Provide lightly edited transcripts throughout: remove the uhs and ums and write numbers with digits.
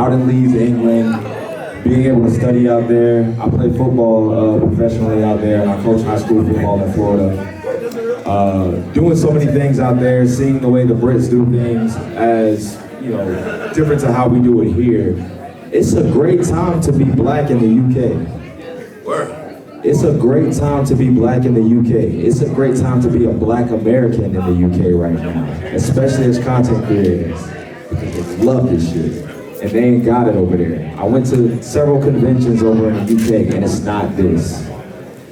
out in Leeds, England, being able to study out there. I play football professionally out there, and I coach high school football in Florida. Doing so many things out there, seeing the way the Brits do things as, you know, different to how we do it here. It's a great time to be black in the UK. Word. It's a great time to be black in the UK. It's a great time to be a black American in the UK right now, especially as content creators, because they love this shit, and they ain't got it over there. I went to several conventions over in the UK, and it's not this.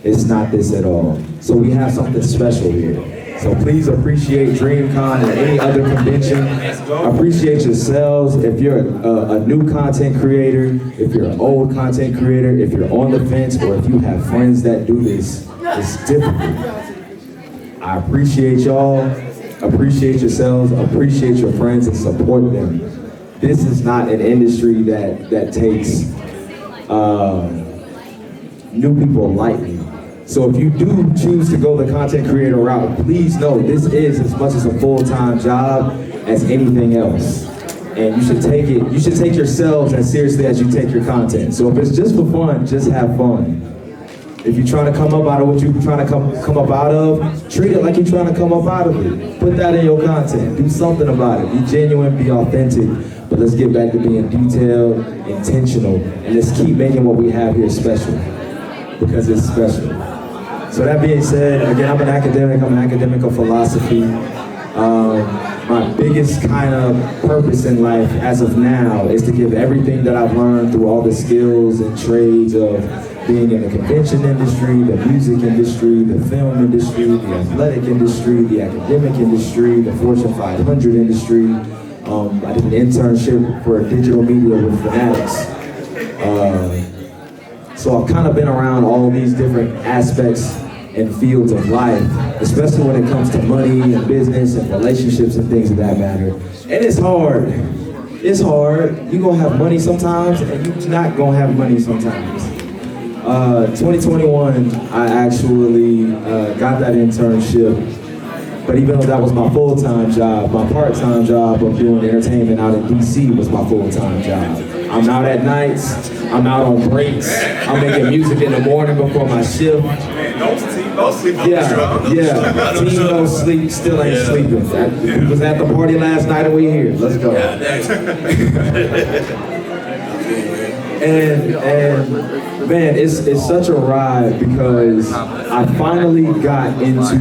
It's not this at all. So we have something special here. So please appreciate DreamCon and any other convention. Appreciate yourselves. If you're a new content creator, if you're an old content creator, if you're on the fence, or if you have friends that do this, it's difficult. I appreciate y'all. Appreciate yourselves. Appreciate your friends and support them. This is not an industry that takes new people lightly. So if you do choose to go the content creator route, please know this is as much as a full-time job as anything else. And you should take yourselves as seriously as you take your content. So if it's just for fun, just have fun. If you're trying to come up out of what you're trying to come up out of, treat it like you're trying to come up out of it. Put that in your content. Do something about it. Be genuine, be authentic. But let's get back to being detailed, intentional, and let's keep making what we have here special, because it's special. So that being said, again, I'm an academic of philosophy. My biggest kind of purpose in life as of now is to give everything that I've learned through all the skills and trades of being in the convention industry, the music industry, the film industry, the athletic industry, the academic industry, the Fortune 500 industry. I did an internship for digital media with Fanatics. So I've kind of been around all these different aspects and fields of life, especially when it comes to money and business and relationships and things of that matter. And it's hard. It's hard. You're gonna have money sometimes, and you're not gonna have money sometimes. 2021, I actually got that internship, but even though that was my full-time job, my part-time job of doing entertainment out in DC was my full-time job. I'm out at nights, I'm out on breaks, I'm making music in the morning before my shift. Don't sleep on Yeah. Team don't sleep, still ain't sleeping. We was at the party last night and we here. Let's go. And man, it's such a ride because I finally got into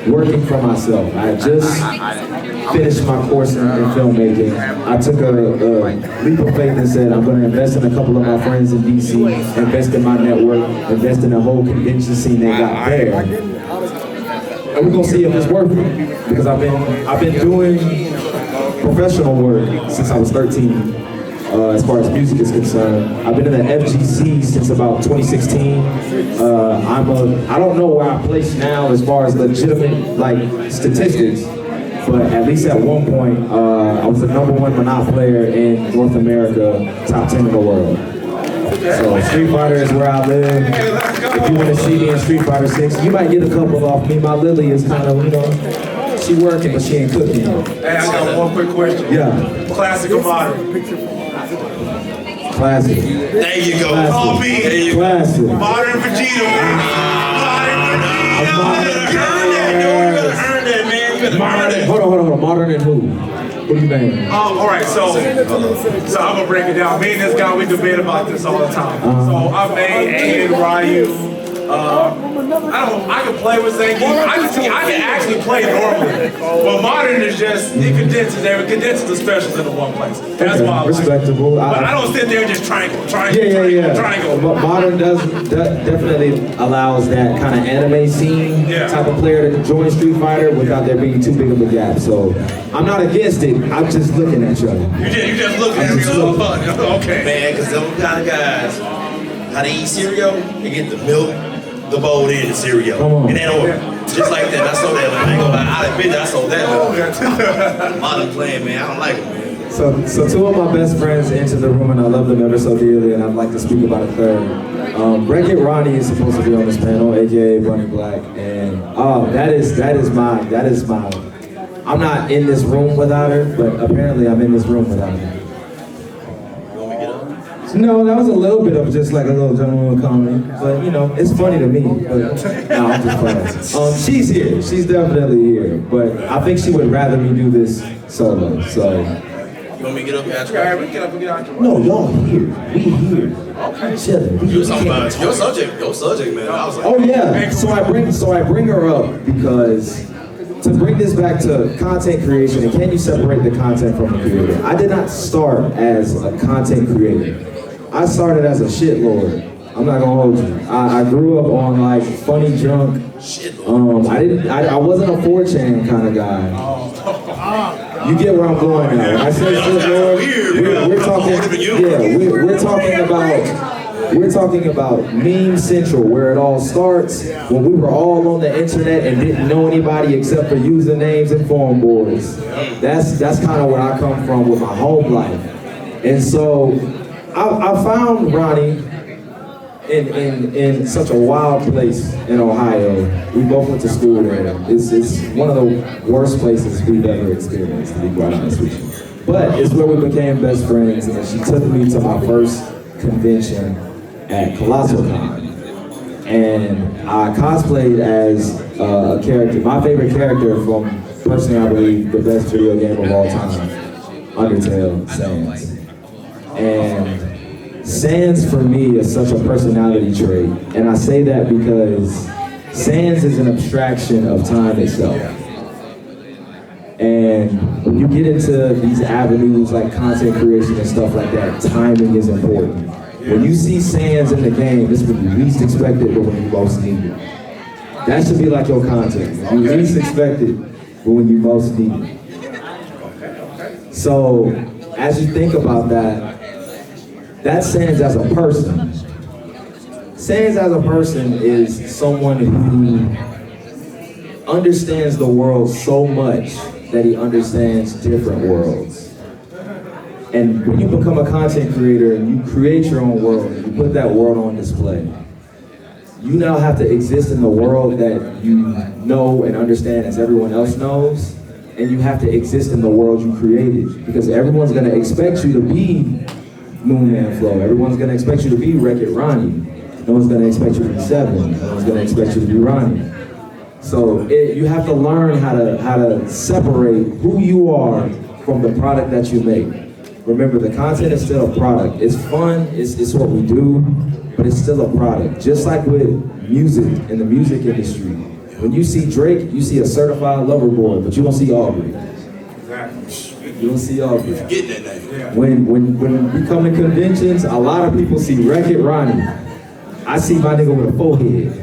working for myself. I just finished my course in filmmaking. I took a leap of faith and said, I'm going to invest in a couple of my friends in DC, invest in my network, invest in the whole convention scene they got there. And we're going to see if it's worth it. Because I've been doing professional work since I was 13. As far as music is concerned, I've been in the FGC since about 2016. I don't know where I place now as far as legitimate statistics, but at least at one point, I was the #1 Monopoly player in North America, top 10 in the world. So Street Fighter is where I live. If you want to see me in Street Fighter 6, you might get a couple off me. My Lily is kind of, she working, but she ain't cooking. Hey, I got one quick question. Yeah. Classic or modern? Classic. There you go. Call me. There you Classic. go. Modern Vegeta. Modern Vegeta. Hold on. Modern and who? What do you mean? All right, so I'm gonna break it down. Me and this guy, we debate about this all the time. So I made Aiden, Ryu. I can play with Zangief. I can actually play normally. But modern is just, it condenses the specials into one place. That's why I like it. Respectable. But I don't sit there and just triangle. But modern definitely allows that kind of anime scene type of player to join Street Fighter without there being too big of a gap. So I'm not against it. I'm just looking at you. You just looking at me. Okay. Man, because them kind of guys, how they eat cereal, they get the milk, the bowl in the cereal. In that order. Just like that. I saw that. I ain't gonna lie. I admit that I saw that. Modern playing, man. I don't like it, man. So two of my best friends enter the room, and I love them ever so dearly, and I'd like to speak about a third. Wreck-It Ronnie is supposed to be on this panel, aka Bunny Black, and that is my. I'm not in this room without her, but apparently I'm in this room without her. No, that was a little bit of just like a little general comment, but you know, it's funny to me. But no, I'm just playing. She's here. She's definitely here, but I think she would rather me do this solo. So. You want me to get up here after? Yeah, we can get up and get out your way. No, y'all here. We here. Okay. Chilling. You was talking about your subject, man. I was like, Oh yeah. So I bring her up because to bring this back to content creation and can you separate the content from the creator? I did not start as a content creator. I started as a shitlord. I'm not gonna hold you. I grew up on like funny junk. I wasn't a 4chan kind of guy. You get where I'm going now. When I say shitlord, we're talking about meme central, where it all starts when we were all on the internet and didn't know anybody except for usernames and forum boards. That's kind of where I come from with my home life. And so I found Ronnie in such a wild place in Ohio. We both went to school there. It's one of the worst places we've ever experienced, to be quite honest with you. But it's where we became best friends, and she took me to my first convention at ColossalCon. And I cosplayed as a character, my favorite character from, personally I believe, the best video game of all time, Undertale, Sans. And Sans for me is such a personality trait, and I say that because Sans is an abstraction of time itself. And when you get into these avenues like content creation and stuff like that, timing is important. When you see Sans in the game, it's when you least expect it, but when you most need it. That should be like your content. When you least expect it, but when you most need it. So, as you think about that, that's Sans as a person. Sans as a person is someone who understands the world so much that he understands different worlds. And when you become a content creator and you create your own world and you put that world on display, you now have to exist in the world that you know and understand as everyone else knows, and you have to exist in the world you created, because everyone's gonna expect you to be MoonmanFlo. Everyone's gonna expect you to be Wreck-It Ronnie. No one's gonna expect you to be Seven. No one's gonna expect you to be Ronnie. So you have to learn how to separate who you are from the product that you make. Remember, the content is still a product. It's fun, it's what we do, but it's still a product. Just like with music in the music industry. When you see Drake, you see a certified lover boy, but you don't see Aubrey. You don't see Aubrey. Get that name. When we come to conventions, a lot of people see Wreck-It Ronnie. I see my nigga with a forehead.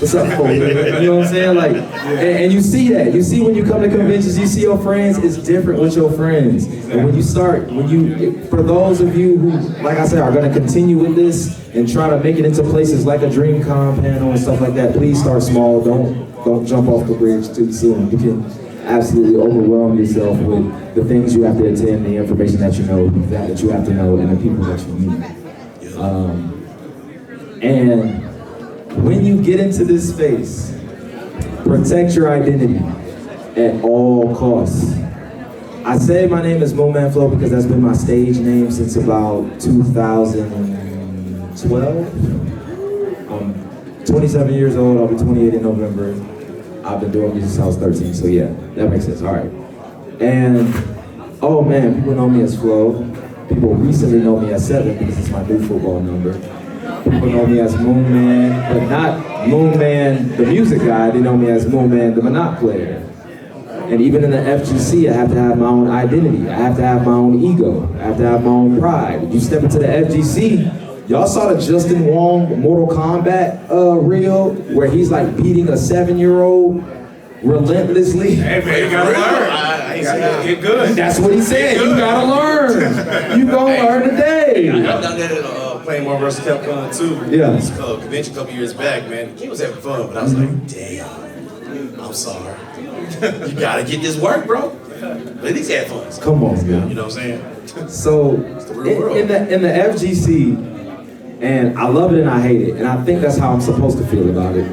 What's up, forehead? You know what I'm saying? Like, and you see that. You see when you come to conventions, you see your friends, it's different with your friends. And for those of you who, like I said, are gonna continue with this and try to make it into places like a DreamCon panel and stuff like that, please start small. Don't jump off the bridge too soon. You can absolutely overwhelm yourself with the things you have to attend, the information that you know, that you have to know, and the people that you meet. And when you get into this space, protect your identity at all costs. I say my name is MoonmanFlo because that's been my stage name since about 2012. I'm 27 years old, I'll be 28 in November. I've been doing music since I was 13, so yeah, that makes sense, all right. And, oh man, people know me as Flo. People recently know me as 7 because it's my new football number. People know me as Moonman, but not Moonman, the music guy. They know me as Moonman, the Monop player. And even in the FGC, I have to have my own identity. I have to have my own ego. I have to have my own pride. You step into the FGC, y'all saw the Justin Wong Mortal Kombat reel where he's like beating a 7-year-old relentlessly. Hey man, you gotta learn. You gotta get good. That's what he said. You gotta learn. You gonna learn today. I done that at playing more versus Capcom too. Yeah. This convention a couple years back, man. He was having fun, but I was like, damn, I'm sorry. You gotta get this work, bro. But at least have fun. Come on, man. You know what I'm saying? So in the FGC, and I love it and I hate it, and I think that's how I'm supposed to feel about it.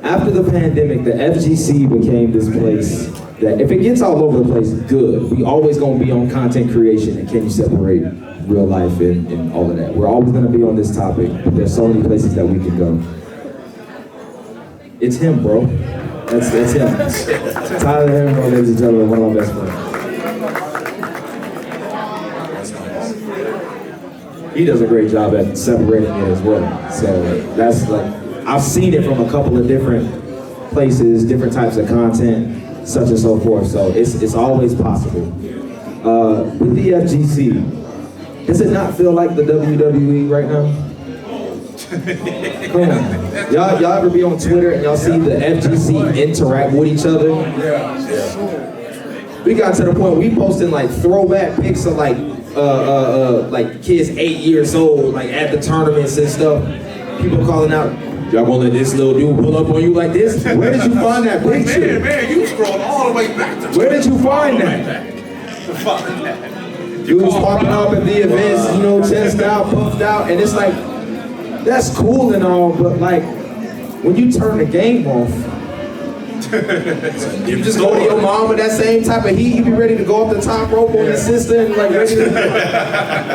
After the pandemic, the FGC became this place that if it gets all over the place, good. We always gonna be on content creation and can you separate real life and all of that. We're always gonna be on this topic, but there's so many places that we can go. It's him, bro. That's him. Tyler Herring, ladies and gentlemen, one of my best friends. He does a great job at separating it as well. So that's like, I've seen it from a couple of different places, different types of content, such and so forth. So it's always possible. With the FGC, does it not feel like the WWE right now? Come on. Y'all ever be on Twitter and y'all see the FGC interact with each other? We got to the point we posting like throwback pics of like kids 8 years old, like at the tournaments and stuff. People calling out, y'all gonna let this little dude pull up on you like this? Where did you find that picture? Man, you scrolled all the way back to Where did you find that? You was popping up at the events, you know, chest out, puffed out, and it's like, that's cool and all, but like, when you turn the game off, you just go to your mom with that same type of heat, you be ready to go up the top rope on your sister and like ready to,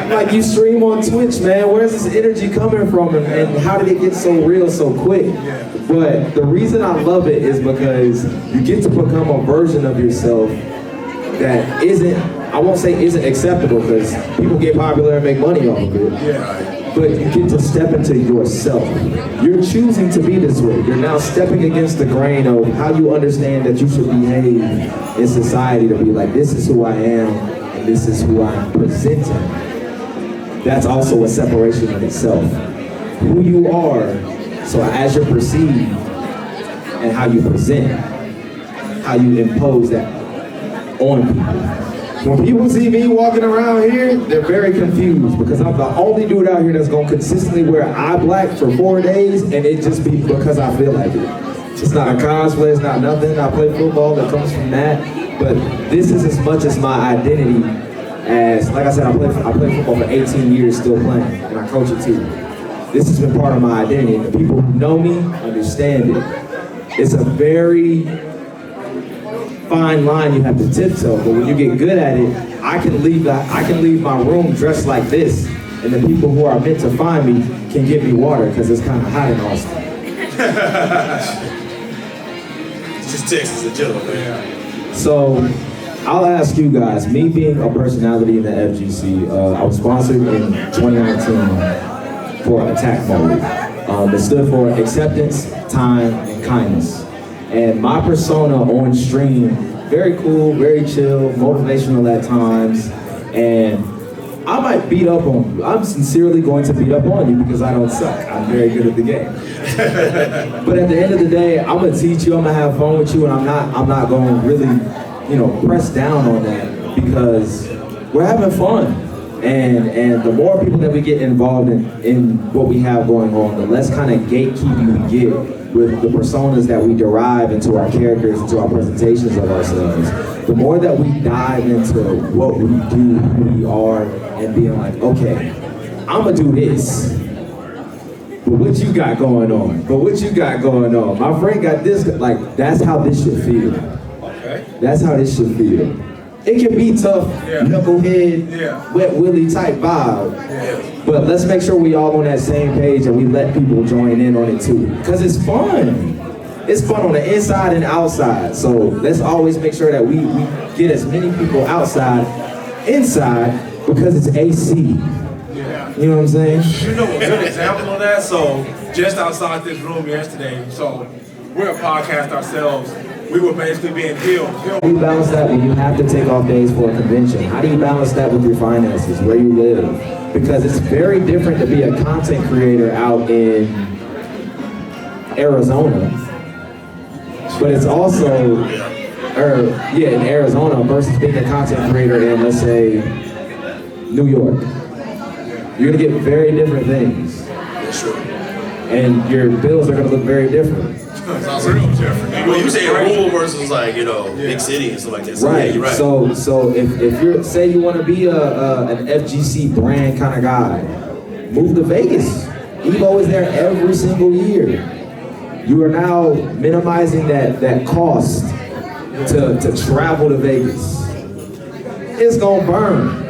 like you stream on Twitch, man, where's this energy coming from and how did it get so real so quick? But the reason I love it is because you get to become a version of yourself that isn't, I won't say isn't acceptable because people get popular and make money off of it. But you get to step into yourself. You're choosing to be this way. You're now stepping against the grain of how you understand that you should behave in society to be like, this is who I am and this is who I'm presenting. That's also a separation in itself. Who you are, so as you're perceived and how you present, how you impose that on people. When people see me walking around here, they're very confused because I'm the only dude out here that's gonna consistently wear eye black for 4 days and it just be because I feel like it. It's not a cosplay, it's not nothing. I play football that comes from that, but this is as much as my identity as, like I said, I played football for 18 years still playing and I coach it too. This has been part of my identity and the people who know me understand it. It's a very fine line you have to tiptoe, but when you get good at it, I can leave my room dressed like this, and the people who are meant to find me can give me water because it's kind of hot in Austin. It's just Texas in general, man. So I'll ask you guys, me being a personality in the FGC, I was sponsored in 2019 for Attack Mode. It stood for acceptance, time, and kindness. And my persona on stream, very cool, very chill, motivational at times, and I might beat up on you. I'm sincerely going to beat up on you because I don't suck. I'm very good at the game. But at the end of the day, I'm gonna teach you, I'm gonna have fun with you, and I'm not gonna really, press down on that because we're having fun. And the more people that we get involved in what we have going on, the less kind of gatekeeping we get with the personas that we derive into our characters, into our presentations of ourselves. The more that we dive into what we do, who we are, and being like, okay, I'm gonna do this. But what you got going on? My friend got this, like, that's how this should feel. Okay. That's how this should feel. It can be tough, knucklehead, wet willy type vibe. But let's make sure we all on that same page and we let people join in on it too. Because it's fun. It's fun on the inside and outside. So let's always make sure that we get as many people inside, because it's AC. You know what I'm saying? You know a good example of that? So just outside this room yesterday, so we're a podcast ourselves. We were basically being healed. How do you balance that when you have to take off days for a convention? How do you balance that with your finances, where you live? Because it's very different to be a content creator out in Arizona, but it's also, in Arizona versus being a content creator in, let's say, New York. You're gonna get very different things. And your bills are gonna look very different. Well, you say rural versus like, big city and stuff like that. So right. Yeah, you're right. So if you're, say you want to be an FGC brand kind of guy, move to Vegas. Evo is there every single year. You are now minimizing that cost to travel to Vegas. It's gonna burn.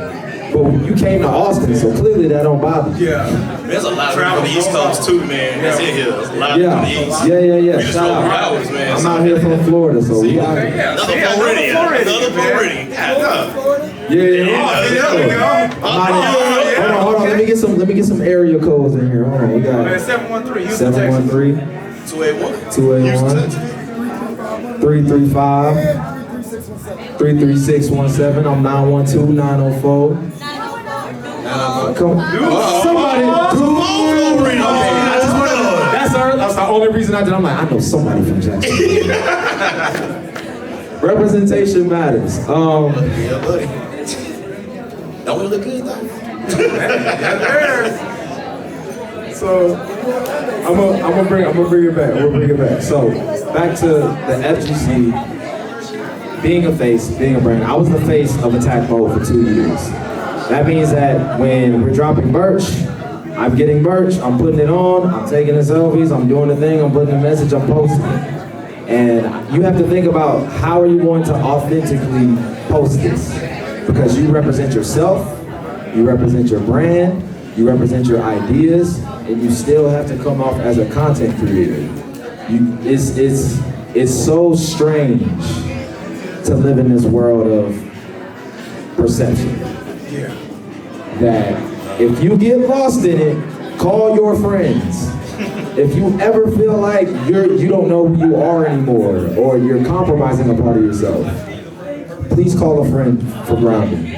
But you came to Austin, so clearly that don't bother you. Yeah. There's a lot of people on the East Coast too, man. That's in here. There's a lot of people on the East. Yeah. We just Shout roll out. hours, man. I'm out here from Florida, so we out here. Another Floridian. Another Floridian. Hold on. Let me get some area codes in here. Hold on, we got 713. 713 281. 335 33617. I'm 912-904. Come on. Somebody. That's the only reason I did. I'm like, I know somebody from Jackson. Representation matters. Yeah, buddy. Don't we look good though? So I'm gonna bring it back. So back to the FGC, being a face, being a brand. I was the face of Attack Mode for 2 years. That means that when we're dropping merch, I'm getting merch, I'm putting it on, I'm taking the selfies, I'm doing the thing, I'm putting the message, I'm posting it. And you have to think about how are you going to authentically post this? Because you represent yourself, you represent your brand, you represent your ideas, and you still have to come off as a content creator. It's so strange to live in this world of perception. That if you get lost in it, call your friends. If you ever feel like you don't know who you are anymore, or you're compromising a part of yourself, please call a friend for grounding.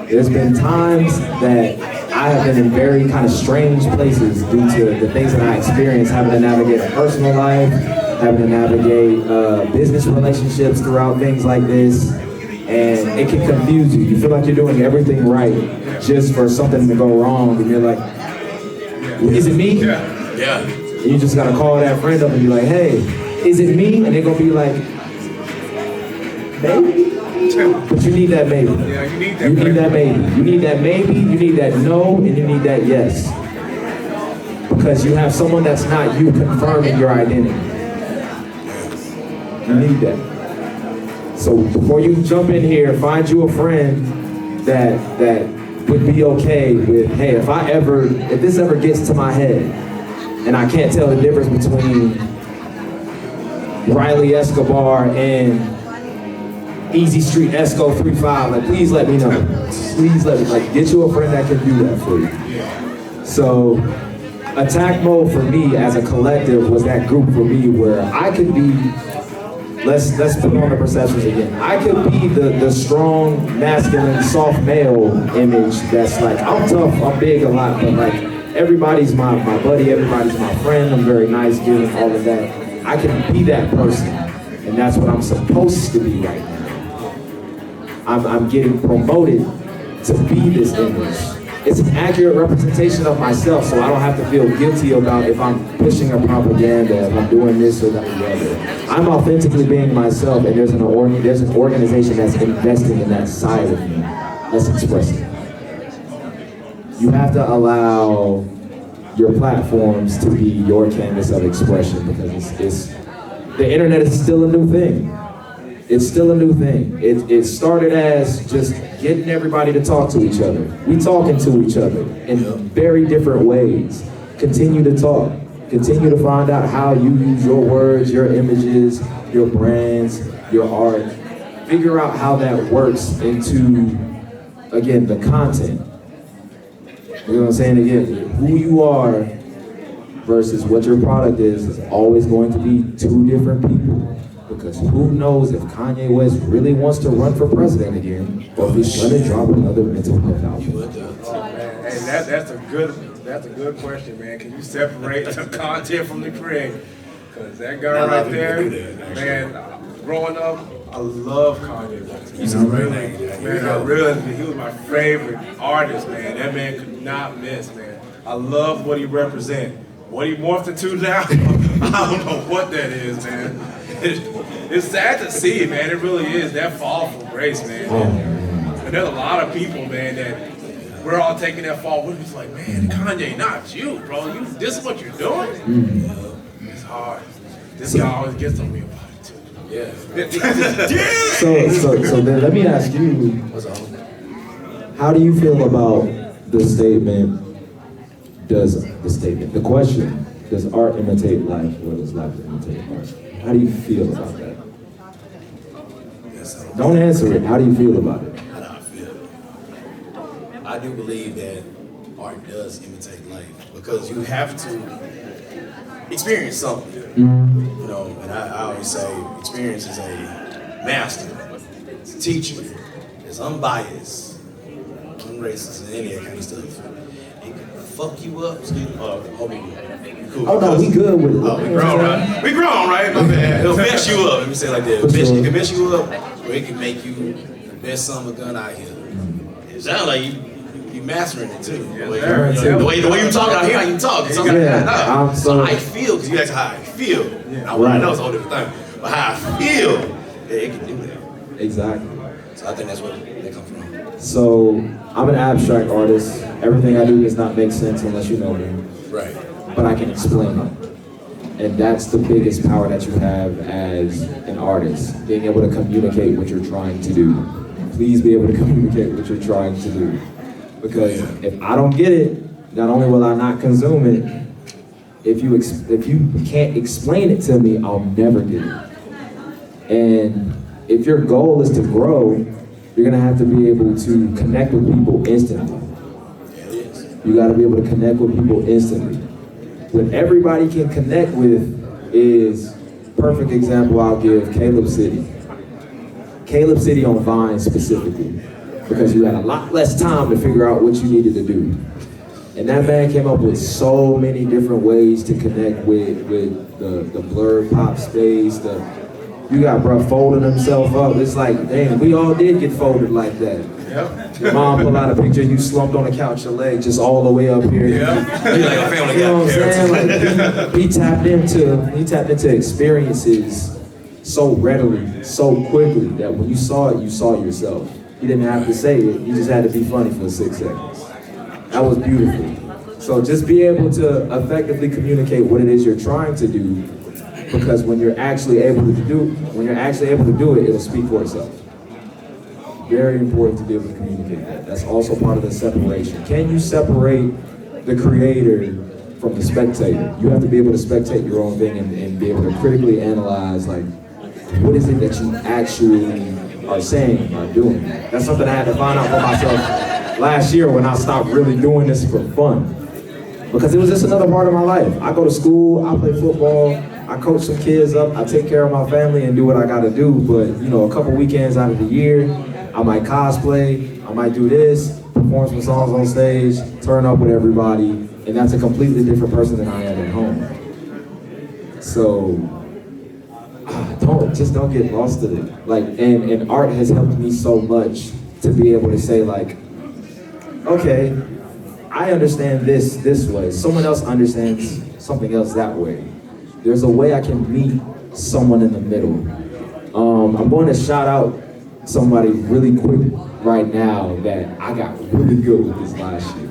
There's been times that I have been in very kind of strange places due to the things that I experienced, having to navigate a personal life, having to navigate business relationships throughout things like this. And it can confuse you. You feel like you're doing everything right just for something to go wrong, and you're like, is it me? Yeah. And you just gotta call that friend up and be like, hey, is it me? And they're gonna be like, maybe? But you need that maybe. Yeah, you need that. You need that maybe. You need that maybe, you need that no, and you need that yes. Because you have someone that's not you confirming your identity. You need that. So before you jump in here, find you a friend that would be okay with, hey, if this ever gets to my head and I can't tell the difference between Riley Escobar and Easy Street Esco 35, like please let me know. Please let me, like, get you a friend that can do that for you. So Attack Mode for me as a collective was that group for me where I could be, let's put on the perceptions again. I could be the strong, masculine, soft male image that's like, I'm tough, I'm big a lot, but like everybody's my buddy, everybody's my friend, I'm very nice, giving, all of that. I can be that person, and that's what I'm supposed to be right now. I'm getting promoted to be this image. It's an accurate representation of myself, so I don't have to feel guilty about if I'm pushing a propaganda, if I'm doing this or that or the other. I'm authentically being myself, and there's an organization that's investing in that side of me. Let's express it. You have to allow your platforms to be your canvas of expression, because the internet is still a new thing. It's still a new thing. It started as just getting everybody to talk to each other. We talking to each other in very different ways. Continue to talk. Continue to find out how you use your words, your images, your brands, your art. Figure out how that works into, again, the content. You know what I'm saying? Again, who you are versus what your product is always going to be two different people. Because who knows if Kanye West really wants to run for president again, or if he's going to drop another mental health album. Hey, that's a good question, man. Can you separate the content from the creator? Because that guy right there, man, growing up, I love Kanye West. He's a real name. Man, he was my favorite artist, man. That man could not miss, man. I love what he represents. What he morphed into now, I don't know what that is, man. It's sad to see, man. It really is. That fall from grace, man. And there's a lot of people, man, that we're all taking that fall with. It's like, man, Kanye, not you, bro. This is what you're doing? It's hard. This guy always gets on me about it, too. Yeah. So then let me ask you, How do you feel about the question, does art imitate life or does life imitate art? How do you feel about that? Don't answer it, how do you feel about it? How do I feel? I do believe that art does imitate life because you have to experience something. You know, and I always say experience is a master, it's a teacher, it's unbiased, unracist, and any of that kind of stuff. It can fuck you up. Hope you cool. Oh no, we good with it. Oh, we grown, right? We grown, right? My bad. It'll mess you up. Let me say it like that. It can mess you up, or it can make you the best son of a gun out here. It sounds like you mastering it too. The way you talk out here, how you talk. So I feel, because you ask how I feel. Now, what I know is a whole different thing. But how I feel, it can do that. Exactly. So I think that's where they come from. So I'm an abstract artist. Everything I do does not make sense unless you know me. Right. But I can explain it. And that's the biggest power that you have as an artist, being able to communicate what you're trying to do. Please be able to communicate what you're trying to do. Because if I don't get it, not only will I not consume it, if you can't explain it to me, I'll never get it. And if your goal is to grow, you're gonna have to be able to connect with people instantly. You gotta be able to connect with people instantly. What everybody can connect with is, perfect example I'll give, Caleb City. Caleb City on Vine specifically, because you had a lot less time to figure out what you needed to do. And that man came up with so many different ways to connect with the blurred pop space. You got bruh folding himself up. It's like, damn, we all did get folded like that. Yep. Your mom pulled out a picture of you slumped on the couch, your leg just all the way up here. Yeah. Like a family guy. You know what I'm saying? Like he tapped into experiences so readily, so quickly, that when you saw it yourself. He didn't have to say it, you just had to be funny for 6 seconds. That was beautiful. So just be able to effectively communicate what it is you're trying to do, because when you're actually able to do it, it'll speak for itself. Very important to be able to communicate that. That's also part of the separation. Can you separate the creator from the spectator? You have to be able to spectate your own thing and be able to critically analyze, like, what is it that you actually are saying or doing? That's something I had to find out for myself last year when I stopped really doing this for fun. Because it was just another part of my life. I go to school, I play football, I coach some kids up, I take care of my family and do what I gotta do. But you know, a couple weekends out of the year, I might cosplay, I might do this, perform some songs on stage, turn up with everybody, and that's a completely different person than I am at home. So, don't get lost in it. Like, and art has helped me so much to be able to say, like, okay, I understand this way. Someone else understands something else that way. There's a way I can meet someone in the middle. I'm going to shout out somebody really quick right now that I got really good with this last year.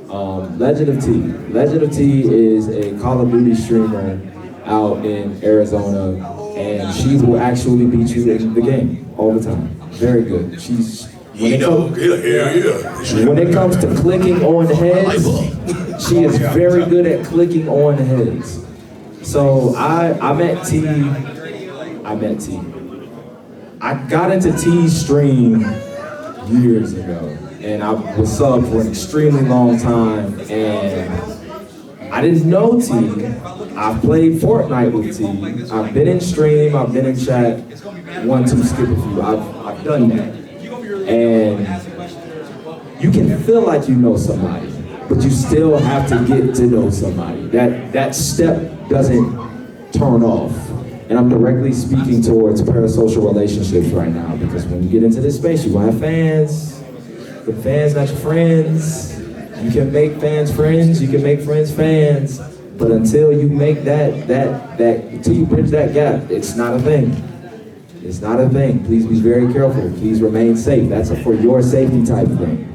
Legend of T. Legend of T is a Call of Duty streamer out in Arizona, and she will actually beat you in the game all the time. Very good. When it comes to clicking on heads, she is very good at clicking on heads. So I met T. I got into T's stream years ago, and I was subbed for an extremely long time, and I didn't know T. I've played Fortnite with T. I've been in stream, I've been in chat, 1, 2, skip a few. I've done that. And you can feel like you know somebody, but you still have to get to know somebody. That step doesn't turn off. And I'm directly speaking towards parasocial relationships right now, because when you get into this space, you're gonna have fans. The fans, not your friends. You can make fans friends, you can make friends fans, but until you make until you bridge that gap, it's not a thing. It's not a thing. Please be very careful. Please remain safe. That's a for your safety type thing.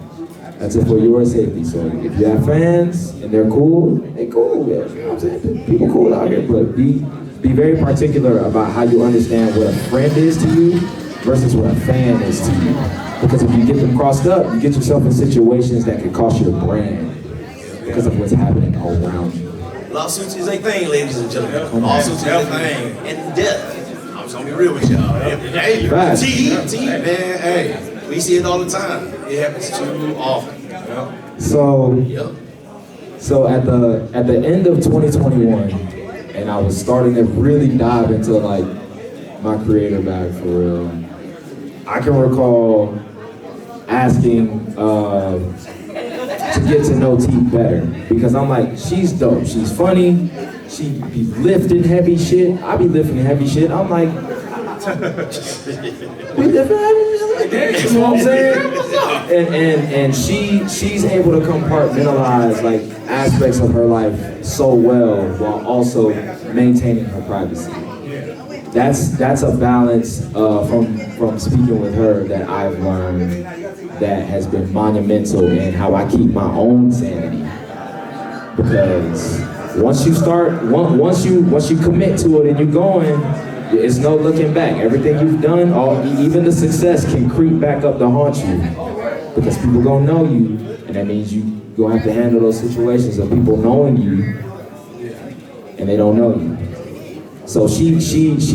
That's it for your safety. So if you have fans and they're cool, they cool. You know what I'm saying? People cool out here, but be very particular about how you understand what a friend is to you versus what a fan is to you. Because if you get them crossed up, you get yourself in situations that could cost your brand because of what's happening around you. Lawsuits is a thing, ladies and gentlemen. Lawsuits is a thing. And death. I'm just gonna be real with y'all. Hey, man, hey, we see it all the time. It happens too often. So at the end of 2021, and I was starting to really dive into like my creator bag for real. I can recall asking to get to know T better because I'm like, she's dope, she's funny, she be lifting heavy shit. I be lifting heavy shit. I'm like, we lifting heavy shit. You know what I'm saying? And she's able to compartmentalize like aspects of her life so well while also maintaining her privacy. That's a balance from speaking with her that I've learned that has been monumental in how I keep my own sanity. Because once you commit to it and you're going, it's no looking back. Everything you've done, even the success can creep back up to haunt you. Because people gonna know you, and that means you gonna have to handle those situations of people knowing you and they don't know you. So she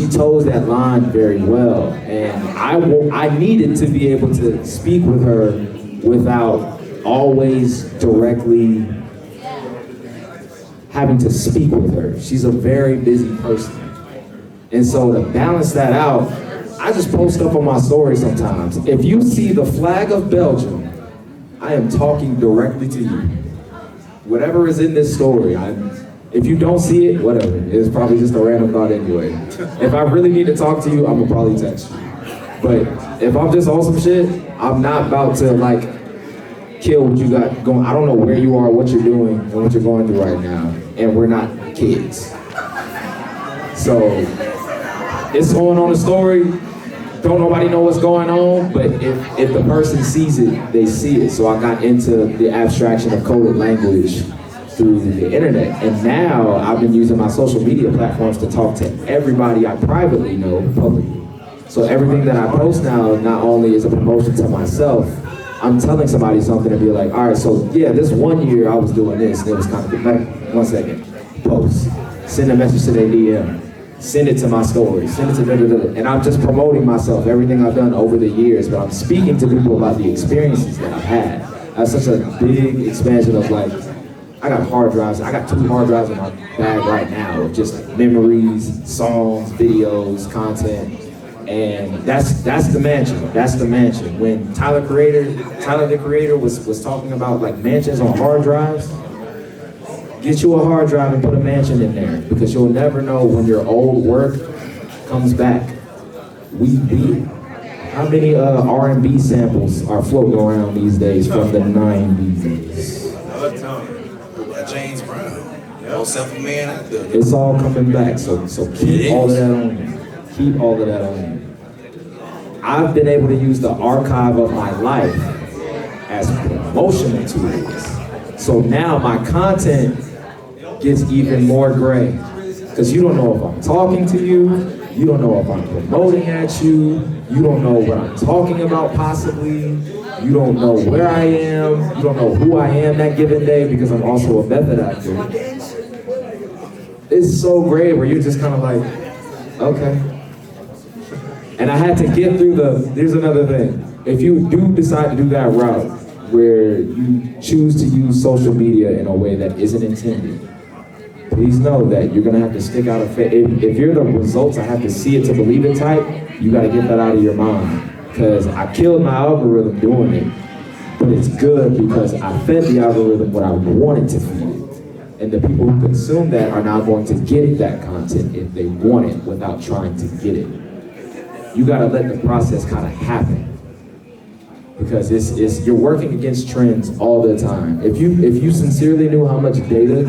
toes that line very well, and I needed to be able to speak with her without always directly having to speak with her. She's a very busy person, and so to balance that out, I just post up on my story sometimes. If you see the flag of Belgium, I am talking directly to you. Whatever is in this story, if you don't see it, whatever. It's probably just a random thought anyway. If I really need to talk to you, I'm gonna probably text you. But if I'm just on some shit, I'm not about to like kill what you got going. I don't know where you are, what you're doing, and what you're going through right now. And we're not kids. So it's going on a story. Don't nobody know what's going on, but if the person sees it, they see it. So I got into the abstraction of coded language through the internet, and now I've been using my social media platforms to talk to everybody I privately know publicly. So everything that I post now not only is a promotion to myself, I'm telling somebody something and be like, all right, so yeah, this one year I was doing this, and it was kind of like, 1 second, post, send a message to their DM, send it to my story, send it to da-da-da-da. And I'm just promoting myself, everything I've done over the years, but I'm speaking to people about the experiences that I've had. That's such a big expansion of like, I got hard drives. I got 2 hard drives in my bag right now of just memories, songs, videos, content, and that's the mansion. That's the mansion. When Tyler the Creator was talking about like mansions on hard drives, get you a hard drive and put a mansion in there because you'll never know when your old work comes back. How many R&B samples are floating around these days from the 90s? James Brown, self-made out there. It's all coming back, so keep all of that on you. Keep all of that on you. I've been able to use the archive of my life as promotional tools. So now my content gets even more gray. Because you don't know if I'm talking to you, you don't know if I'm promoting at you, you don't know what I'm talking about possibly, you don't know where I am, you don't know who I am that given day because I'm also a method actor. It's so gray where you're just kind of like, okay. And I had to get through here's another thing. If you do decide to do that route where you choose to use social media in a way that isn't intended, please know that you're gonna have to stick out a face. If you're the results, I have to see it to believe it type, you gotta get that out of your mind. Because I killed my algorithm doing it, but it's good because I fed the algorithm what I wanted to feed it. And the people who consume that are now going to get that content if they want it without trying to get it. You gotta let the process kind of happen. Because you're working against trends all the time. If you sincerely knew how much data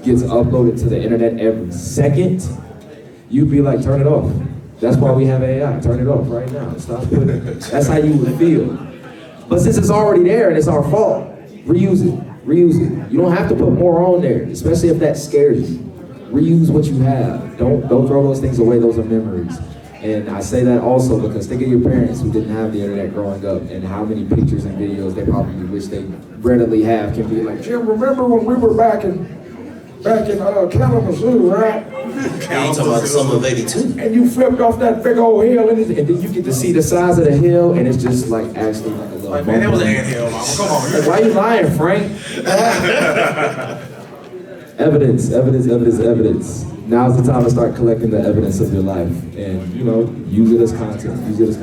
gets uploaded to the internet every second, you'd be like, turn it off. That's why we have AI. Turn it off right now. Stop putting it. That's how you would feel. But since it's already there and it's our fault, reuse it. Reuse it. You don't have to put more on there, especially if that scares you. Reuse what you have. Don't throw those things away. Those are memories. And I say that also because think of your parents who didn't have the internet growing up and how many pictures and videos they probably wish they readily have can be like, Jim, remember when we were back in Kalamazoo, right? You talking about the summer of '82. And you flipped off that big old hill and then you get to see the size of the hill and it's just like actually like a little Man, it was an anthill, mama. Come on. Like, why you lying, Frank? Evidence. Now's the time to start collecting the evidence of your life and, use it as content. Use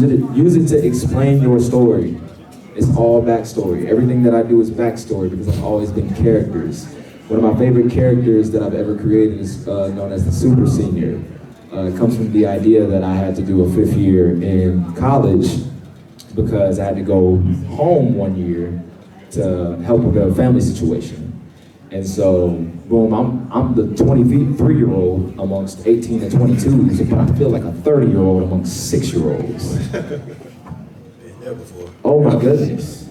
it to explain your story. It's all backstory. Everything that I do is backstory because I've always been characters. One of my favorite characters that I've ever created is known as the Super Senior. It comes from the idea that I had to do a 5th year in college because I had to go home one year to help with a family situation. And so, boom, I'm the 23-year-old amongst 18 and 22s, but I feel like a 30-year-old amongst 6-year-olds. Oh my goodness.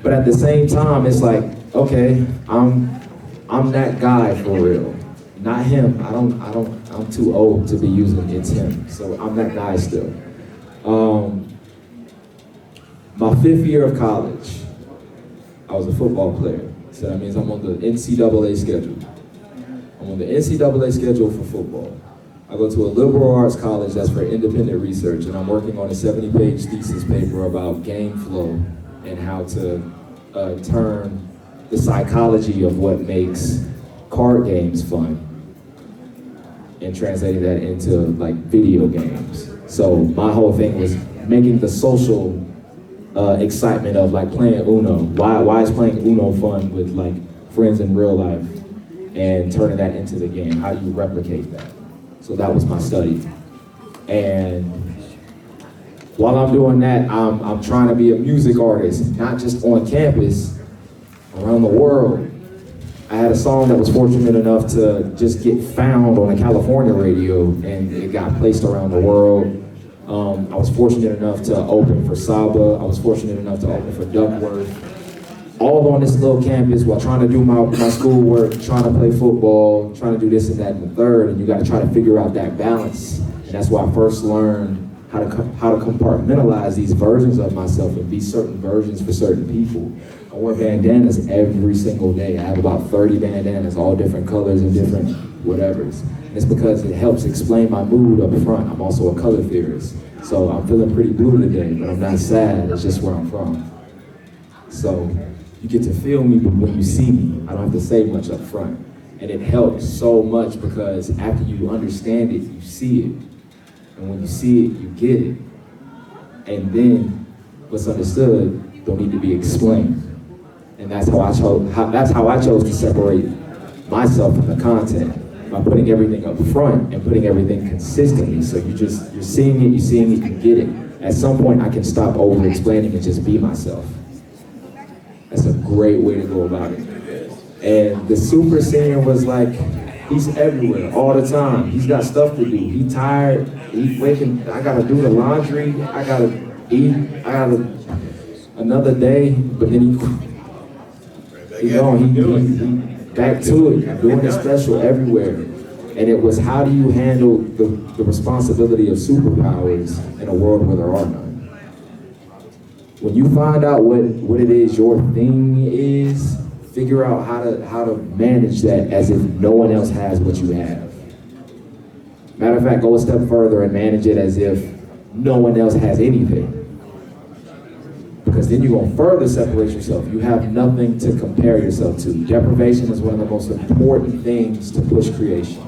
But at the same time, it's like, okay, I'm that guy for real. Not him. I'm too old to be using it's him. So I'm that guy still. My 5th year of college, I was a football player. So that means I'm on the NCAA schedule. I'm on the NCAA schedule for football. I go to a liberal arts college that's for independent research, and I'm working on a 70-page thesis paper about game flow and how to turn the psychology of what makes card games fun and translating that into like video games. So my whole thing was making the social excitement of like playing Uno. Why is playing Uno fun with like friends in real life and turning that into the game? How do you replicate that? So that was my study. And while I'm doing that, I'm trying to be a music artist, not just on campus, around the world. I had a song that was fortunate enough to just get found on a California radio and it got placed around the world. I was fortunate enough to open for Saba. I was fortunate enough to open for Duckworth. All on this little campus while trying to do my schoolwork, trying to play football, trying to do this and that and the third, and you got to try to figure out that balance. And that's why I first learned how to compartmentalize these versions of myself and be certain versions for certain people. I wear bandanas every single day. I have about 30 bandanas, all different colors and different whatevers. And it's because it helps explain my mood up front. I'm also a color theorist. So I'm feeling pretty blue today, but I'm not sad. It's just where I'm from. So you get to feel me when you see me. I don't have to say much up front. And it helps so much because after you understand it, you see it. And when you see it, you get it. And then what's understood don't need to be explained. And that's how I chose to separate myself from the content, by putting everything up front and putting everything consistently. So you're seeing it, you get it. At some point I can stop over explaining and just be myself. That's a great way to go about it. And the Super Senior was like, he's everywhere all the time. He's got stuff to do. He tired, he's waking, I gotta do the laundry, I gotta eat, another day, but then he back to it, doing it special everywhere. And it was, how do you handle the responsibility of superpowers in a world where there are none? When you find out what it is your thing is, figure out how to manage that as if no one else has what you have. Matter of fact, go a step further and manage it as if no one else has anything. Because then you're gonna further separate yourself. You have nothing to compare yourself to. Deprivation is one of the most important things to push creation.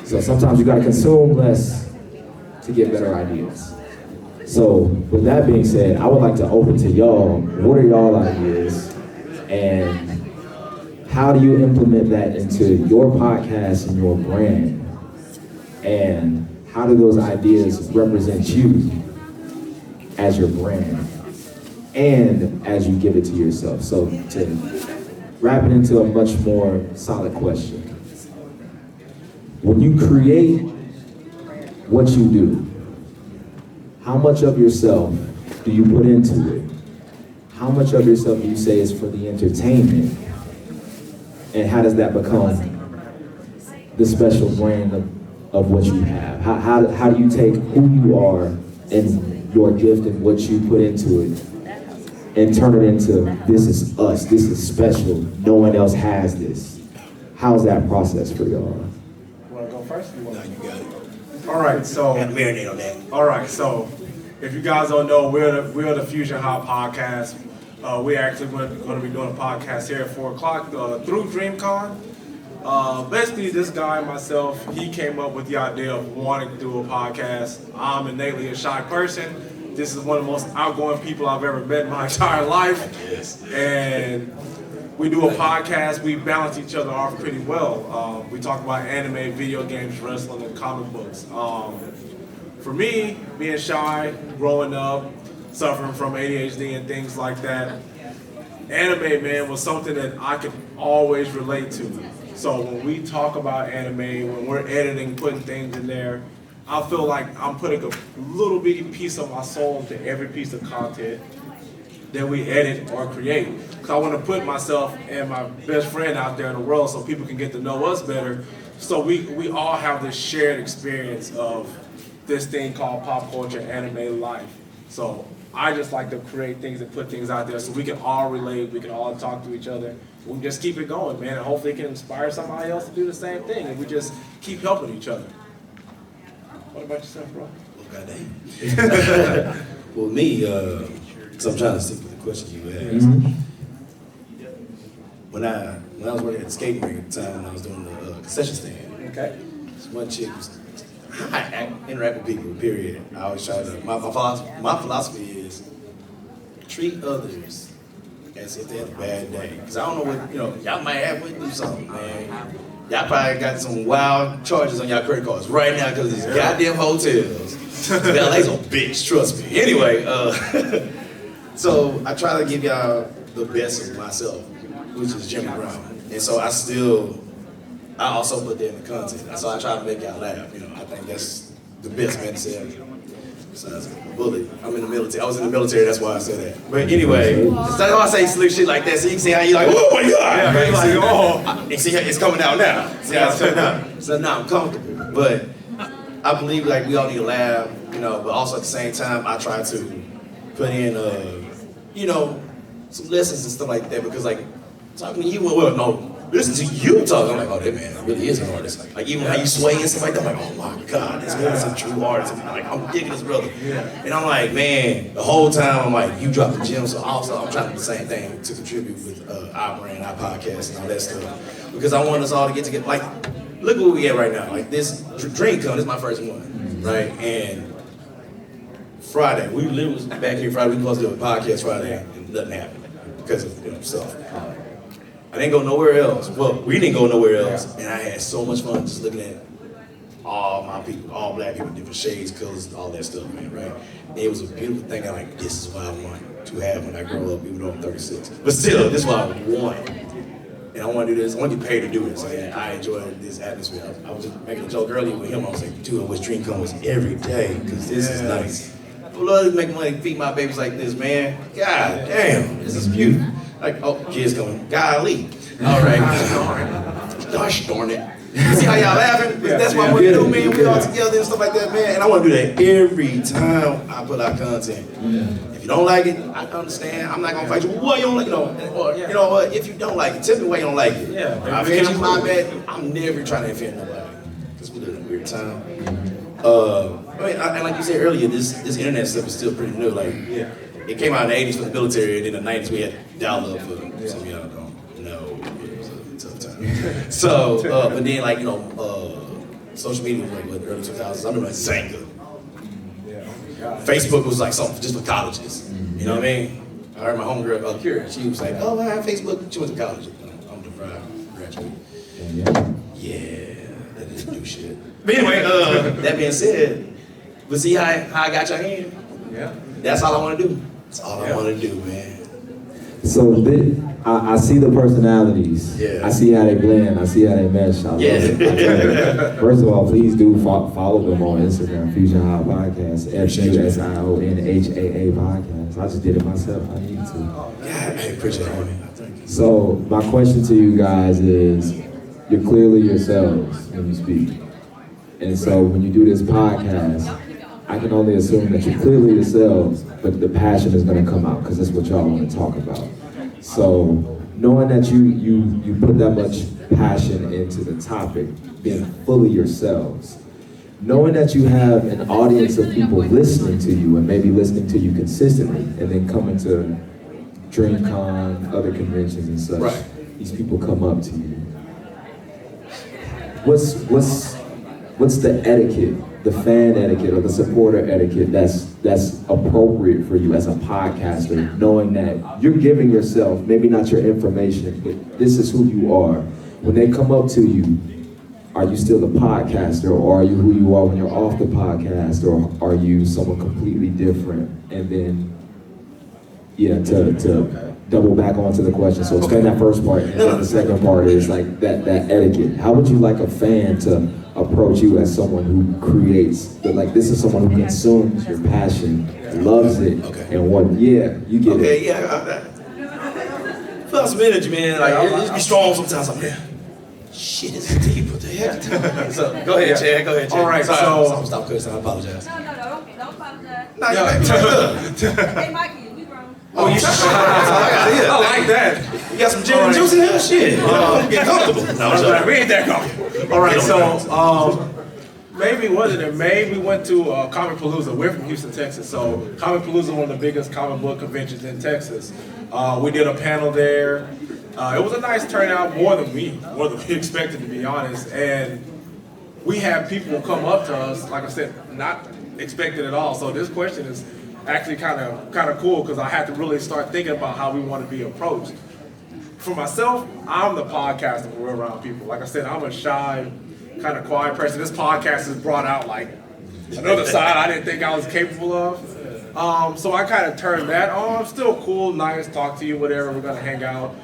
So sometimes you gotta consume less to get better ideas. So with that being said, I would like to open to y'all, what are y'all ideas? And how do you implement that into your podcast and your brand? And how do those ideas represent you as your brand and as you give it to yourself? So to wrap it into a much more solid question. When you create what you do, how much of yourself do you put into it? How much of yourself do you say is for the entertainment? And how does that become the special brand of what you have? How do you take who you are and your gift and what you put into it and turn it into, this is us, this is special, no one else has this? How's that process for y'all? You want to go first? No, you got it. All right, so. Got to marinate on that. All right, so if you guys don't know, we're the Fusion Haa Podcast. We're actually going to be doing a podcast here at 4 o'clock through DreamCon. Basically, this guy and myself, he came up with the idea of wanting to do a podcast. I'm innately a shy person. This is one of the most outgoing people I've ever met in my entire life. Yes. And we do a podcast. We balance each other off pretty well. We talk about anime, video games, wrestling, and comic books. For me, being shy, growing up, suffering from ADHD and things like that, anime, man, was something that I could always relate to. So when we talk about anime, when we're editing, putting things in there, I feel like I'm putting a little bitty piece of my soul into every piece of content that we edit or create. Because I want to put myself and my best friend out there in the world so people can get to know us better. So we all have this shared experience of this thing called pop culture, anime life. So I just like to create things and put things out there so we can all relate, we can all talk to each other. We can just keep it going, man, and hopefully it can inspire somebody else to do the same thing, and we just keep helping each other. What about yourself, bro? Oh, goddamn. Well, me, because I'm trying to stick with the question you asked. When I was working at the skating rink at the time, when I was doing the concession stand. Okay. This one chick was, I interact with people, period. I always try to, my philosophy is treat others as if they had a bad day. Because I don't know what, y'all might have went through something, man. Y'all probably got some wild charges on y'all credit cards right now because of these goddamn hotels. LA's a bitch, trust me. Anyway, so I try to give y'all the best of myself, which is Jimmy Brown. And so I also put that in the content. So I try to make y'all laugh. I think that's the best man to say. Besides a bully. I'm in the military. I was in the military, that's why I said that. But anyway, so I say slick shit like that, so you can see how you like, oh my God! Yeah, right? Like, oh, and see how it's coming out now. See how it's coming out. So now I'm comfortable. But I believe like we all need to laugh, but also at the same time, I try to put in, some lessons and stuff like that, because like, talking to you, listen to you talk, I'm like, oh, that man really is an artist. Like even how you sway and stuff like that, I'm like, oh my God, this man is a true artist. I'm like, I'm digging this brother. And I'm like, man, the whole time I'm like, you drop the gem, so also I'm trying to do the same thing to contribute with our brand, our podcast, and all that stuff. Because I want us all to get together. Like, look where we at right now. Like this DreamCon, this is my first one, right? And Friday, we literally was back here Friday, we were supposed to do a podcast Friday, and nothing happened because of stuff. I didn't go nowhere else. Well, we didn't go nowhere else. And I had so much fun just looking at all my people, all black people, different shades, colors, all that stuff, man, right? And it was a beautiful thing. I'm like, this is what I want to have when I grow up, even though I'm 36. But still, this is what I want. And I want to do this. I want to get paid to do this. And I enjoy this atmosphere. I was just making a joke earlier with him. I was like, dude, I wish DreamCon was every day, because this is nice. I would love to make money, feed my babies like this, man. God damn, this is beautiful. Like, oh, kids coming. Golly. All right. Gosh darn it. You see how y'all laughing? That's what I want to do, man. We all together and stuff like that, man. And I want to do that every time I put out content. If you don't like it, I understand. I'm not going to fight you. Why you don't like it? Or, you know what? If you don't like it, tell me why you don't like it. I offend you, my bad. I'm never trying to offend nobody. Because we live in a weird time. And like you said earlier, this internet stuff is still pretty new. Like, it came out in the 80s for the military, and in the 90s we had dial-up for some of y'all don't know. It was a tough time. So, but then like, social media was like what, early 2000s. I remember Zanga. Facebook was like something just for colleges. You know what I mean? I heard my homegirl, Kira, she was like, oh, I have Facebook. She went to college. I'm deprived, graduate. Yeah, that didn't do shit. But anyway, that being said, but see how I got your hand? Yeah. That's all I want to do. That's all I want to do, man. So I see the personalities. Yeah. I see how they blend. I see how they mesh. I love it. First of all, please do follow them on Instagram, Fusion Haa Podcast, FUSIONHAA Podcast. I just did it myself. I need to. Yeah, I appreciate it, man. Thank you. So my question to you guys is, you're clearly yourselves when you speak. And so when you do this podcast, I can only assume that you're clearly yourselves, but the passion is gonna come out because that's what y'all want to talk about. So knowing that you put that much passion into the topic, being fully yourselves, knowing that you have an audience of people listening to you and maybe listening to you consistently, and then coming to DreamCon, other conventions and such, right. These people come up to you. What's the etiquette, the fan etiquette or the supporter etiquette that's appropriate for you as a podcaster, knowing that you're giving yourself, maybe not your information, but this is who you are. When they come up to you, are you still the podcaster, or are you who you are when you're off the podcast, or are you someone completely different? And then, to double back onto the question, so explain that first part, and then the second part is like that etiquette. How would you like a fan to approach you as someone who creates, this is someone who consumes your passion, loves it, and you get it. Feel some energy, man. Like, it just be strong sometimes. I'm like, shit, it's deep. What the heck? So, go ahead, Chad. All right, so stop cursing. I apologize. No, don't apologize. No, you're right. Hey, Mikey, we grown. Oh, you I like that. You got some gin and juice in here? Shit. Get comfortable. No, we ain't that comfortable. All right, so maybe we went to Comic Palooza. We're from Houston, Texas. So Comic Palooza is one of the biggest comic book conventions in Texas. We did a panel there. It was a nice turnout, more than we expected, to be honest. And we had people come up to us, like I said, not expected at all. So this question is actually kind of cool, because I had to really start thinking about how we want to be approached. For myself, I'm the podcaster when we're around people. Like I said, I'm a shy, kind of quiet person. This podcast has brought out like another side I didn't think I was capable of. So I kind of turned that on. Still cool, nice, talk to you, whatever. We're gonna hang out.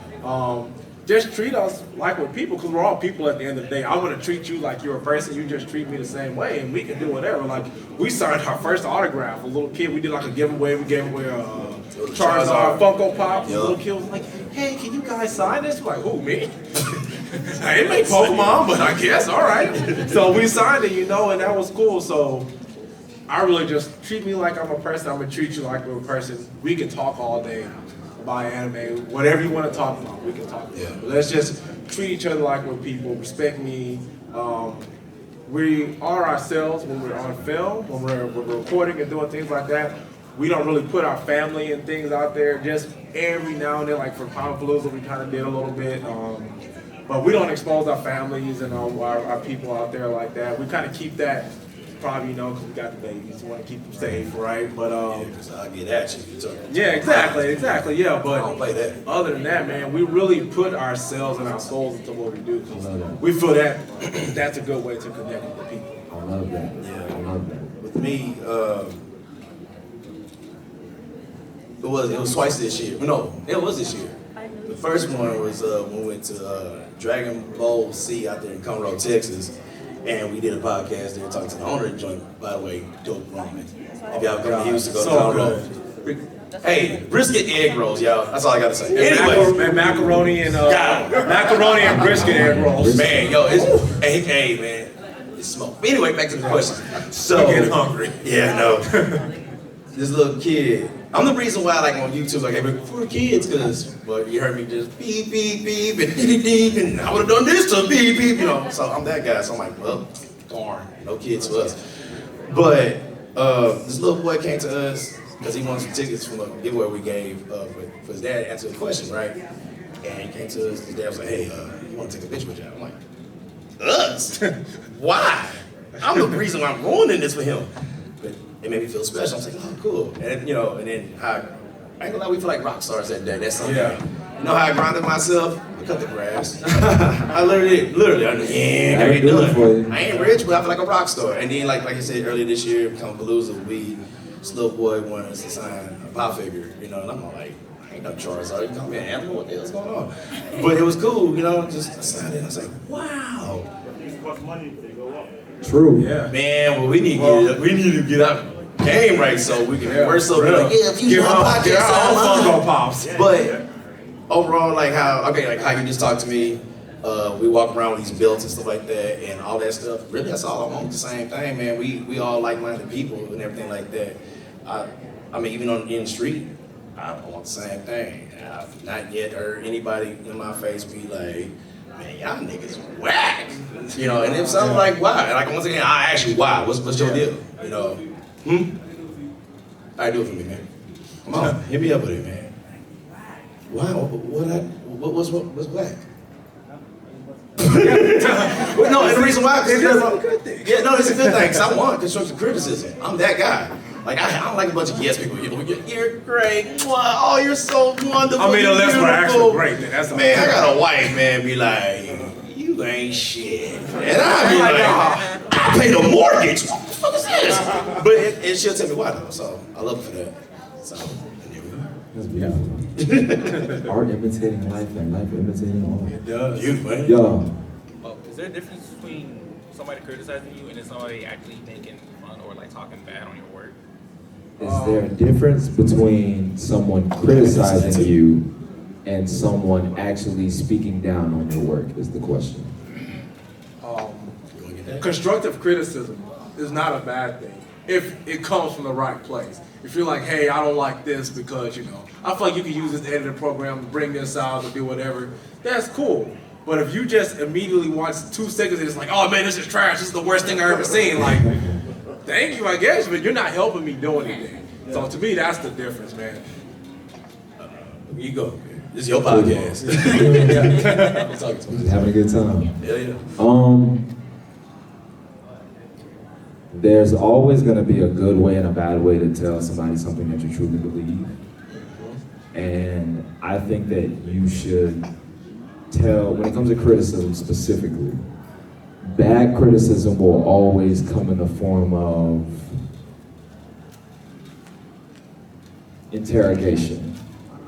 Just treat us like we're people, because we're all people at the end of the day. I want to treat you like you're a person. You just treat me the same way, and we can do whatever. Like, we signed our first autograph. A little kid, we did like a giveaway. We gave away a Charizard Funko Pop. The little kid was like, "Hey, can you guys sign this?" We're like, "Who, me?" I didn't make Pokemon, but I guess, all right. So we signed it, and that was cool. So I really just treat me like I'm a person. I'm gonna treat you like we're a person. We can talk all day about anime, whatever you want to talk about, we can talk about. But let's just treat each other like we're people. Respect me. We are ourselves when we're on film, when we're recording and doing things like that. We don't really put our family and things out there. Just every now and then, like for Comic Palooza, we kind of did a little bit. But we don't expose our families and our people out there like that. We kind of keep that, probably, because we got the babies. We want to keep them safe, right? But because I'll get at you. Yeah, exactly. Yeah, but I don't play that. Other than that, man, we really put ourselves and our souls into what we do. We feel that that's a good way to connect with the people. I love that. Yeah, I love that. With me, it was twice this year. No, it was this year. The first one was when we went to Dragon Bowl C out there in Conroe, Texas. And we did a podcast there talking to the owner of the joint, by the way, dope ramen. If y'all come to Houston, go to Conroe. Hey, brisket egg rolls, y'all. That's all I gotta say. Anyway, macaroni and brisket egg rolls. Man, yo, hey man, it's smoke. But anyway, back to the question. So I'm getting hungry. Yeah, no. This little kid. I'm the reason why, like on YouTube, like, hey, for kids, because, well, you heard me just beep, beep, beep, and beep, beep, and I would have done this to beep, beep, So I'm that guy. So I'm like, well, darn, no kids for us. But this little boy came to us because he wanted some tickets from a giveaway we gave for his dad to answer the question, right? And he came to us. His dad was like, hey, you want to take a picture with y'all? I'm like, us? Why? I'm the reason why I'm ruining this for him. It made me feel special. I was like, oh, cool. And then I ain't gonna lie, we feel like rock stars that day. That's something. Yeah. You know how I grinded myself? I cut the grass. I literally, I ain't done. I ain't rich, but I feel like a rock star. And then, like I said earlier this year, Comic Palooza, this little boy wanted us to sign a pop figure, and I'm like, I ain't no Charizard. You call me an animal? What the hell's going on? But it was cool, just signed it. I was like, wow. True. Yeah. Man, well, we need to get our game right so we can work so good. Yeah, Fusion Haa Podcast. Get our own Funko Pops. But overall, like how you just talked to me, We walk around with these belts and stuff like that and all that stuff. Really, that's all I want. The same thing, man. We all like-minded people and everything like that. I mean, even in the street, I want the same thing. I've not yet heard anybody in my face be like, man, y'all niggas whack. You know, and if something like, why? Like, once again, I ask you why. What's your deal? You know? All right, do it for me, man. Come on, hit me up with it, man. Why? What's black? Well, no, and the reason why, it's a good thing. Yeah, no, it's a good thing, because I want constructive criticism. I'm that guy. Like, I don't like a bunch of yes people. You're great. Oh, you're so wonderful. I mean, unless we're actually great, then that's man, I got a wife, man, be like, you ain't shit. And I be like, I pay the mortgage. What the fuck is this? But and she'll tell me why, though. So I love her for that. So, That's beautiful. Art imitating life and life imitating art. It does. beautiful, man. Yo, Is there a difference between somebody criticizing you and then somebody actually making fun or like talking bad on your work? is there a difference between someone criticizing you and someone actually speaking down on your work is the question. Constructive criticism is not a bad thing if it comes from the right place. If you're like, hey, I don't like this because, you know, I feel like you can use this editing program to bring this out or do whatever, that's cool. But if you just immediately watch 2 seconds and it's like, oh man, this is trash, this is the worst thing I've ever seen, like, thank you, I guess, but you're not helping me do anything. So to me, that's the difference, man. You go. This is your podcast. Just having a good time. Yeah. There's always going to be a good way and a bad way to tell somebody something that you truly believe. And I think that you should tell, when it comes to criticism specifically, bad criticism will always come in the form of interrogation,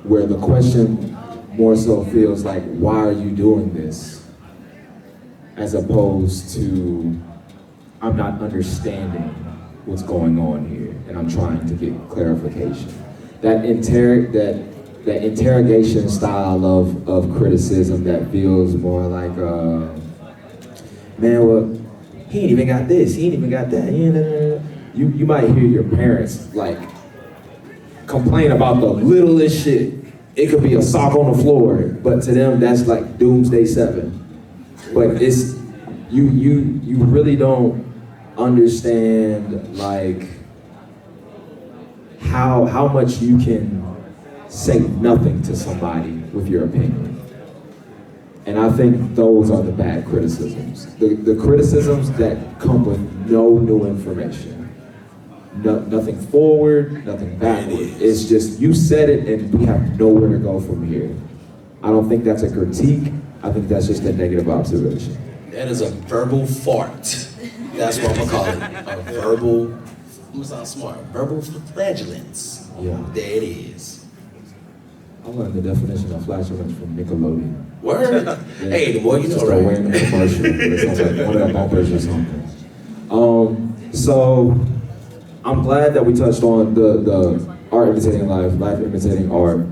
where the question more so feels like, why are you doing this? As opposed to, I'm not understanding what's going on here, and I'm trying to get clarification. That interrogation style of criticism that feels more like, man, well, he ain't even got this, he ain't even got that. You might hear your parents like complain about the littlest shit. It could be a sock on the floor, but to them that's like doomsday 7. But it's you really don't understand like how much you can say nothing to somebody with your opinion. And I think those are the bad criticisms. The criticisms that come with no new information. Nothing forward, nothing backward. It's just, you said it and we have nowhere to go from here. I don't think that's a critique. I think that's just a negative observation. That is a verbal fart. That's what I'm gonna call it. A verbal, I'm gonna sound smart, verbal flatulence. Yeah. There it is. I learned the definition of flatulence from Nickelodeon. Word? Yeah. Hey, the boy, you Just know, a right? random commercial. It sounds like one of the bumpers or something. So I'm glad that we touched on the art imitating life imitating art,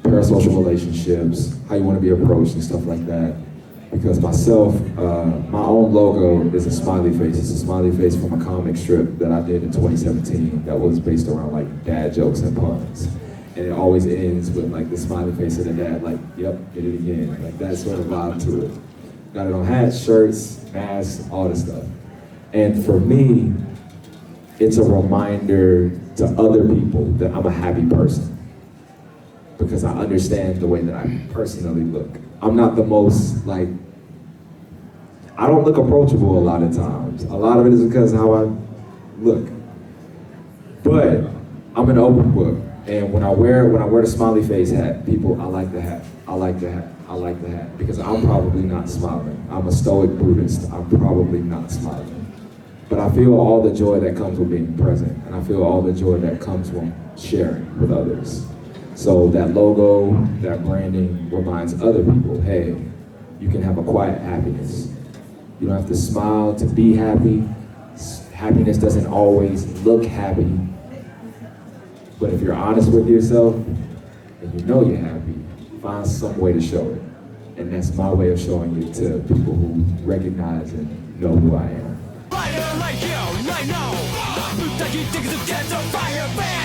parasocial relationships, how you want to be approached and stuff like that. Because myself, my own logo is a smiley face. It's a smiley face from a comic strip that I did in 2017 that was based around like dad jokes and puns. And it always ends with like the smiley face of the dad, like, yep, did it again. Like that sort of vibe to it. Got it on hats, shirts, masks, all this stuff. And for me, it's a reminder to other people that I'm a happy person. Because I understand the way that I personally look. I'm not the most, like, I don't look approachable a lot of times. A lot of it is because of how I look. But I'm an open book. And when I wear the smiley face hat, people, I like the hat, I like the hat, I like the hat. Because I'm probably not smiling. I'm a stoic Buddhist. I'm probably not smiling. But I feel all the joy that comes with being present. And I feel all the joy that comes from sharing with others. So that logo, that branding reminds other people, hey, you can have a quiet happiness. You don't have to smile to be happy. Happiness doesn't always look happy. But if you're honest with yourself and you know you're happy, find some way to show it. And that's my way of showing it to people who recognize and know who I am. Fire like you, right now. Put the heat together, fire,